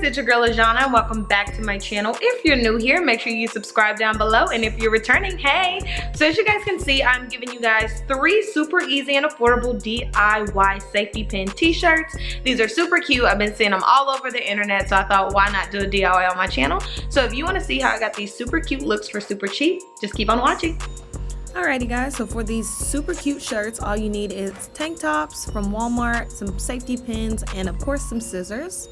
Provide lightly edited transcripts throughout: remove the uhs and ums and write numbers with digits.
it's your girl Ajana and welcome back to my channel. If you're new here, make sure you subscribe down below, and if you're returning, hey. So as you guys can see, I'm giving you guys 3 super easy and affordable DIY safety pin t-shirts. These are super cute. I've been seeing them all over the internet, so I thought, why not do a DIY on my channel? So if you want to see how I got these super cute looks for super cheap, just keep on watching. Alrighty guys, so for these super cute shirts, all you need is tank tops from Walmart, some safety pins, and of course some scissors.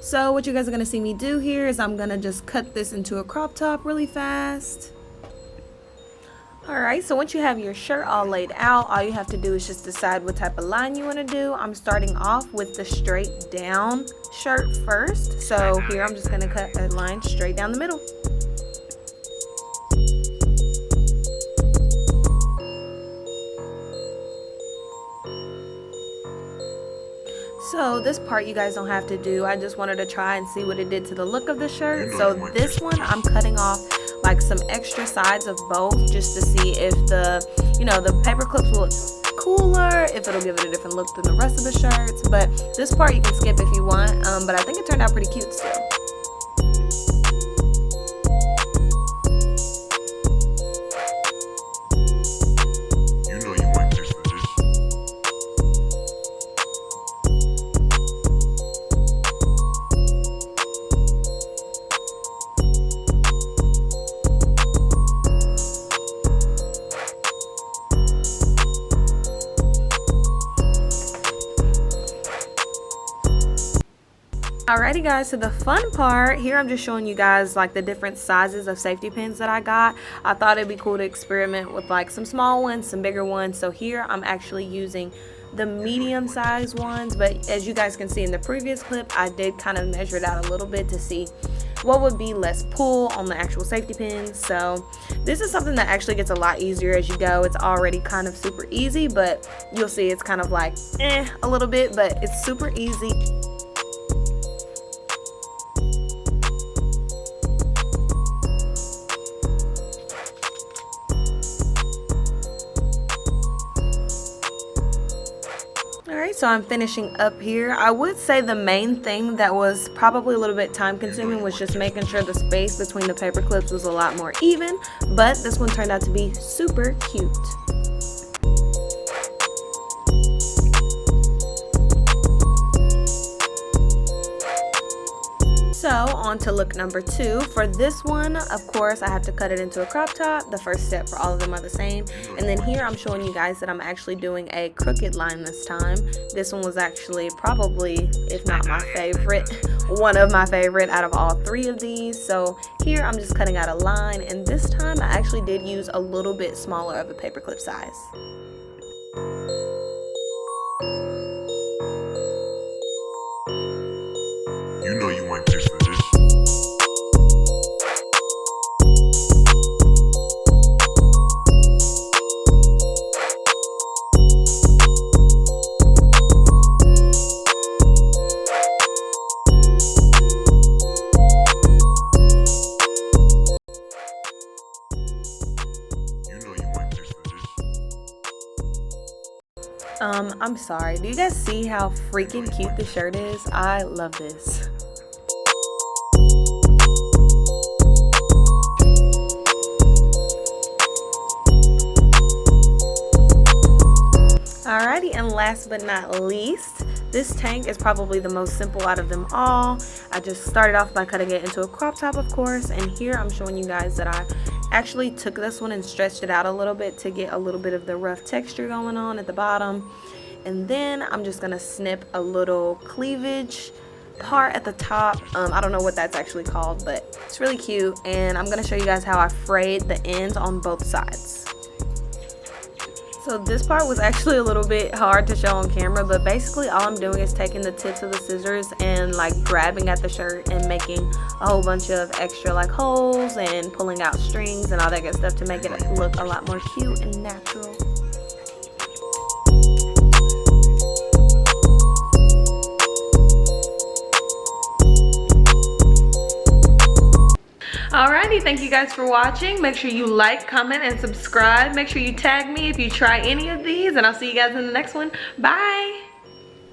So what you guys are going to see me do here is I'm going to just cut this into a crop top really fast. Alright, so once you have your shirt all laid out, all you have to do is just decide what type of line you want to do. I'm starting off with the straight down shirt first. So here I'm just going to cut a line straight down the middle. So this part you guys don't have to do. I just wanted to try and see what it did to the look of the shirt. So this one I'm cutting off like some extra sides of both just to see if the, the paper clips will look cooler, if it'll give it a different look than the rest of the shirts. But this part you can skip if you want, but I think it turned out pretty cute still. Alrighty guys, so the fun part here, I'm just showing you guys like the different sizes of safety pins that I got. I thought it'd be cool to experiment with like some small ones, some bigger ones. So here I'm actually using the medium size ones, but as you guys can see in the previous clip, I did kind of measure it out a little bit to see what would be less pull on the actual safety pins. So this is something that actually gets a lot easier as you go. It's already kind of super easy, but you'll see it's kind of like a little bit, but it's super easy. Alright, so I'm finishing up here. I would say the main thing that was probably a little bit time consuming was just making sure the space between the paper clips was a lot more even, but this one turned out to be super cute. So on to look number 2. For this one, of course, I have to cut it into a crop top. The first step for all of them are the same. And then here I'm showing you guys that I'm actually doing a crooked line this time. This one was actually probably, if not my favorite, one of my favorite out of all 3 of these. So here I'm just cutting out a line, and this time I actually did use a little bit smaller of a paperclip size. You know you want this for this. I'm sorry. Do you guys see how freaking cute the shirt is? I love this. Alrighty, and last but not least, this tank is probably the most simple out of them all. I just started off by cutting it into a crop top, of course, and here I'm showing you guys that I actually took this one and stretched it out a little bit to get a little bit of the rough texture going on at the bottom. And then I'm just gonna snip a little cleavage part at the top. I don't know what that's actually called, but it's really cute, and I'm gonna show you guys how I frayed the ends on both sides. So this part was actually a little bit hard to show on camera, but basically all I'm doing is taking the tips of the scissors and like grabbing at the shirt and making a whole bunch of extra like holes and pulling out strings and all that good stuff to make it look a lot more cute and natural. Alrighty, thank you guys for watching. Make sure you like, comment, and subscribe. Make sure you tag me if you try any of these, and I'll see you guys in the next one. Bye!